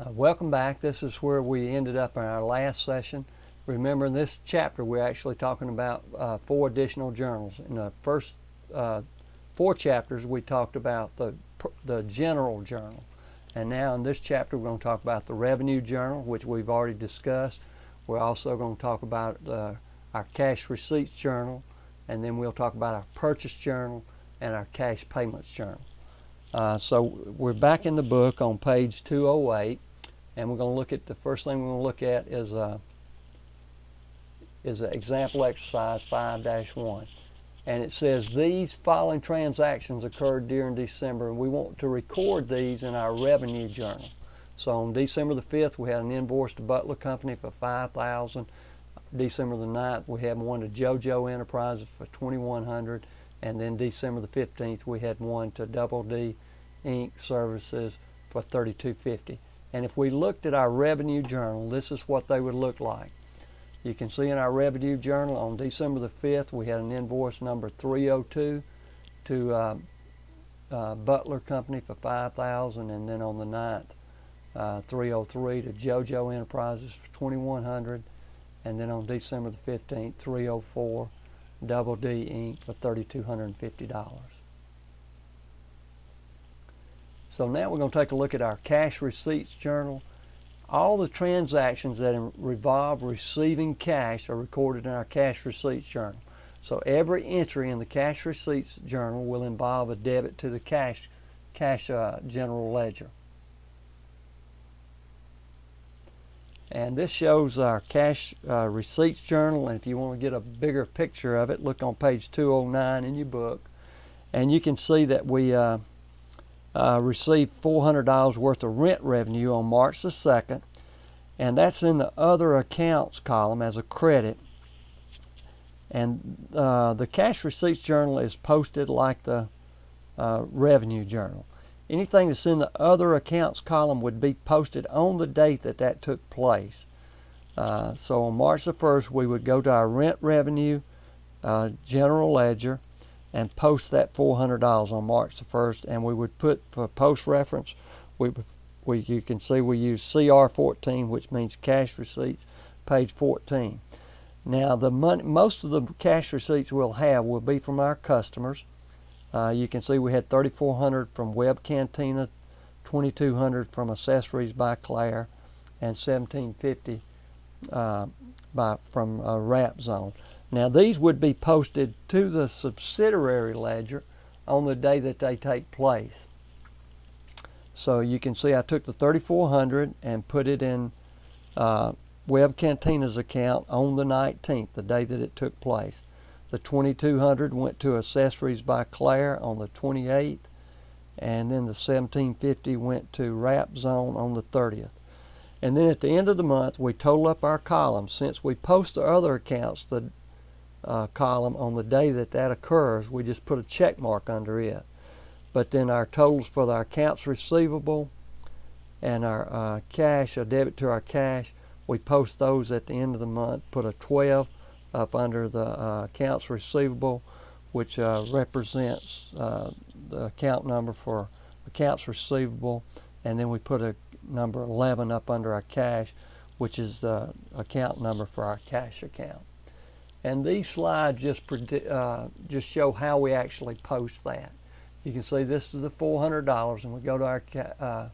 Welcome back. This is where we ended up in our last session. Remember, in this chapter we're actually talking about 4 additional journals. In the first 4 chapters we talked about the general journal, and now in this chapter we're going to talk about the revenue journal, which we've already discussed. We're also going to talk about our cash receipts journal, and then we'll talk about our purchase journal and our cash payments journal. So we're back in the book on page 208, and we're going to look at the first thing we're going to look at is an example exercise 5-1, and it says these following transactions occurred during December, and we want to record these in our revenue journal. So on December the 5th we had an invoice to Butler Company for $5,000. December the 9th we had one to JoJo Enterprises for $2,100, and then December the 15th we had one to Double D Inc. Services for $3,250. And if we looked at our revenue journal, this is what they would look like. You can see in our revenue journal on December the 5th we had an invoice number 302 to Butler Company for $5,000, and then on the 9th 303 to JoJo Enterprises for $2,100, and then on December the 15th 304 Double D Inc. for $3,250. So now we're going to take a look at our cash receipts journal. All the transactions that involve receiving cash are recorded in our cash receipts journal. So every entry in the cash receipts journal will involve a debit to the cash general ledger. And this shows our cash receipts journal, and if you want to get a bigger picture of it, look on page 209 in your book, and you can see that we received $400 worth of rent revenue on March the 2nd, and that's in the other accounts column as a credit. And the cash receipts journal is posted like the revenue journal. Anything that's in the other accounts column would be posted on the date that took place. So on March the 1st we would go to our rent revenue general ledger and post that $400 on March the 1st, and we would put, for post reference, you can see we use CR 14, which means cash receipts, page 14. Now the money, most of the cash receipts we'll have will be from our customers. You can see we had $3,400 from Web Cantina, $2,200 from Accessories by Claire, and $1,750 from Wrap Zone. Now these would be posted to the subsidiary ledger on the day that they take place. So you can see I took the $3,400 and put it in Web Cantina's account on the 19th, the day that it took place. The $2,200 went to Accessories by Claire on the 28th, and then the $1,750 went to Wrap Zone on the 30th. And then at the end of the month we total up our columns. Since we post the other accounts, the column on the day that occurs, we just put a check mark under it. But then our totals for our accounts receivable and our cash, a debit to our cash, we post those at the end of the month, put a 12 up under the accounts receivable, which represents the account number for accounts receivable, and then we put a number 11 up under our cash, which is the account number for our cash account. And these slides just show how we actually post that. You can see this is the $400, and we go to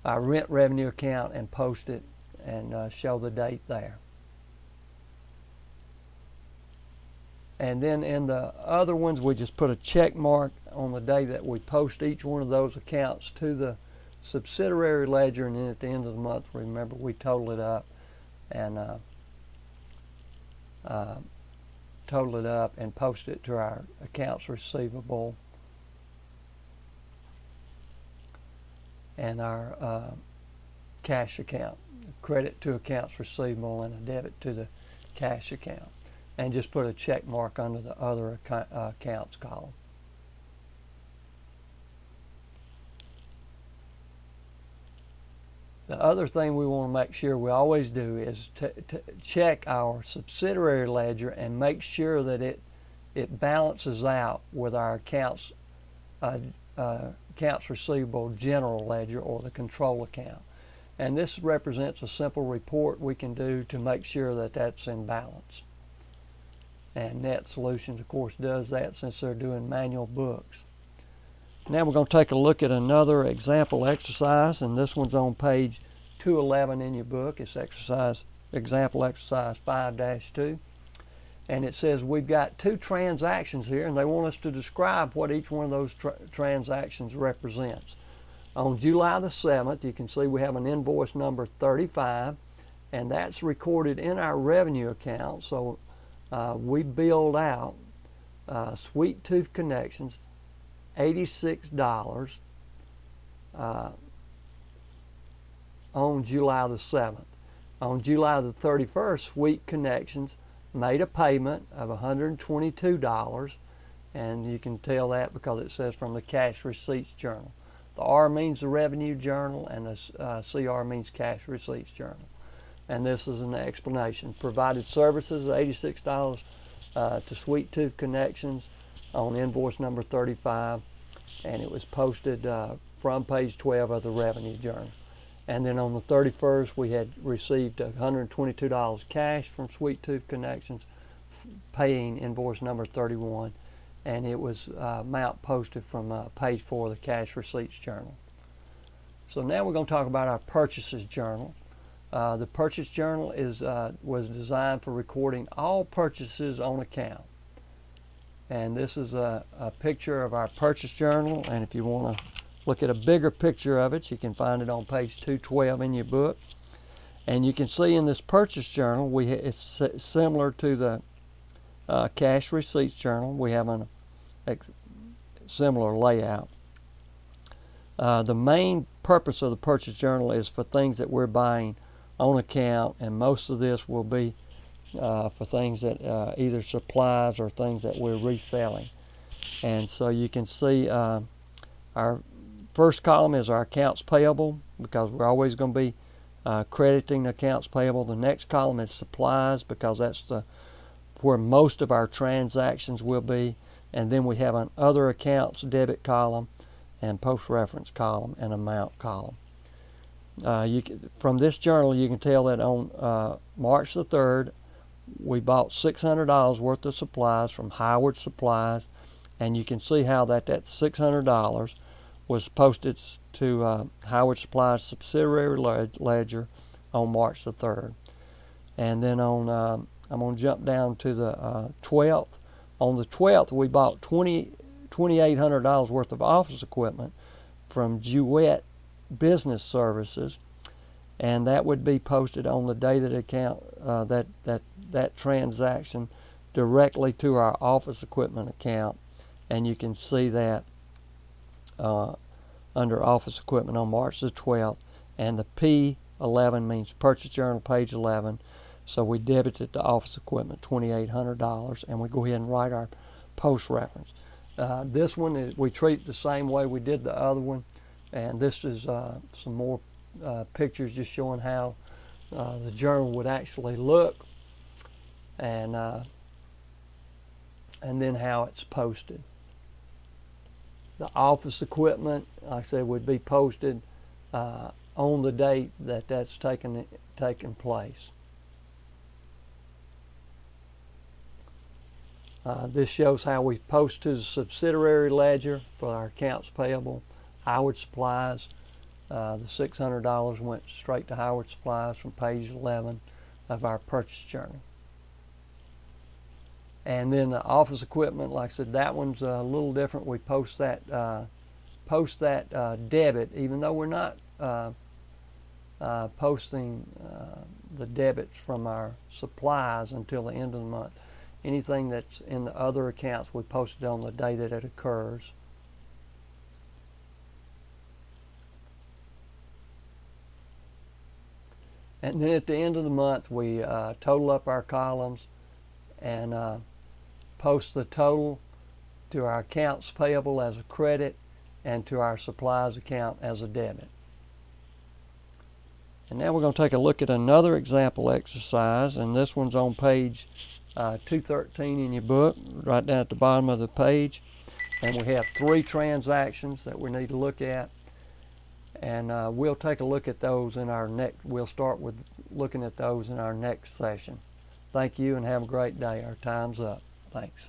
our rent revenue account and post it and show the date there. And then in the other ones we just put a check mark on the day that we post each one of those accounts to the subsidiary ledger, and then at the end of the month, remember, we total it up and post it to our accounts receivable and our cash account, credit to accounts receivable and a debit to the cash account, and just put a check mark under the other accounts column. The other thing we want to make sure we always do is to check our subsidiary ledger and make sure that it balances out with our accounts receivable general ledger or the control account. And this represents a simple report we can do to make sure that that's in balance. And Net Solutions, of course, does that since they're doing manual books. Now we're going to take a look at another example exercise, and this one's on page 211 in your book. It's example exercise 5-2. And it says we've got two transactions here, and they want us to describe what each one of those transactions represents. On July the 7th, you can see we have an invoice number 35, and that's recorded in our revenue account. So we billed out Sweet Tooth Connections $86 on July the 7th. On July the 31st, Sweet Connections made a payment of $122, and you can tell that because it says from the cash receipts journal. The R means the revenue journal, and the CR means cash receipts journal. And this is an explanation. Provided services of $86 to Sweet Tooth Connections on invoice number 35, and it was posted from page 12 of the revenue journal. And then on the 31st, we had received $122 cash from Sweet Tooth Connections, paying invoice number 31, and it was amount posted from page 4 of the cash receipts journal. So now we're going to talk about our purchases journal. The purchase journal was designed for recording all purchases on account. And this is a picture of our purchase journal, and if you want to look at a bigger picture of it, you can find it on page 212 in your book. And you can see in this purchase journal, it's similar to the cash receipts journal. We have a similar layout. The main purpose of the purchase journal is for things that we're buying on account, and most of this will be for things that either supplies or things that we're reselling. And so you can see our first column is our accounts payable, because we're always going to be crediting accounts payable. The next column is supplies, because that's where most of our transactions will be. And then we have an other accounts debit column, and post-reference column, and amount column. From this journal, you can tell that on March the 3rd, we bought $600 worth of supplies from Howard Supplies, and you can see how that $600 was posted to Howard Supplies subsidiary ledger on March the 3rd. And then I'm going to jump down to the 12th. On the 12th, we bought $2,800 worth of office equipment from Jewett Business Services, and that would be posted on the day that transaction directly to our office equipment account, and you can see that under office equipment on March the 12th. And the P11 means purchase journal, page 11. So we debited the office equipment $2,800, and we go ahead and write our post reference. This one we treat the same way we did the other one, and this is some more pictures just showing how the journal would actually look, and then how it's posted. The office equipment, like I said, would be posted on the date that that's taken place. This shows how we post to the subsidiary ledger for our accounts payable. Howard Supplies, the $600 went straight to Howard Supplies from page 11 of our purchase journal. And then the office equipment, like I said, that one's a little different. We post that debit, even though we're not posting the debits from our supplies until the end of the month. Anything that's in the other accounts, we post it on the day that it occurs. And then at the end of the month, we total up our columns and post the total to our accounts payable as a credit and to our supplies account as a debit. And now we're going to take a look at another example exercise, and this one's on page 213 in your book, right down at the bottom of the page. And we have 3 transactions that we need to look at. and we'll take a look at those in our next. We'll start with looking at those in our next session. Thank you and have a great day. Our time's up. Thanks.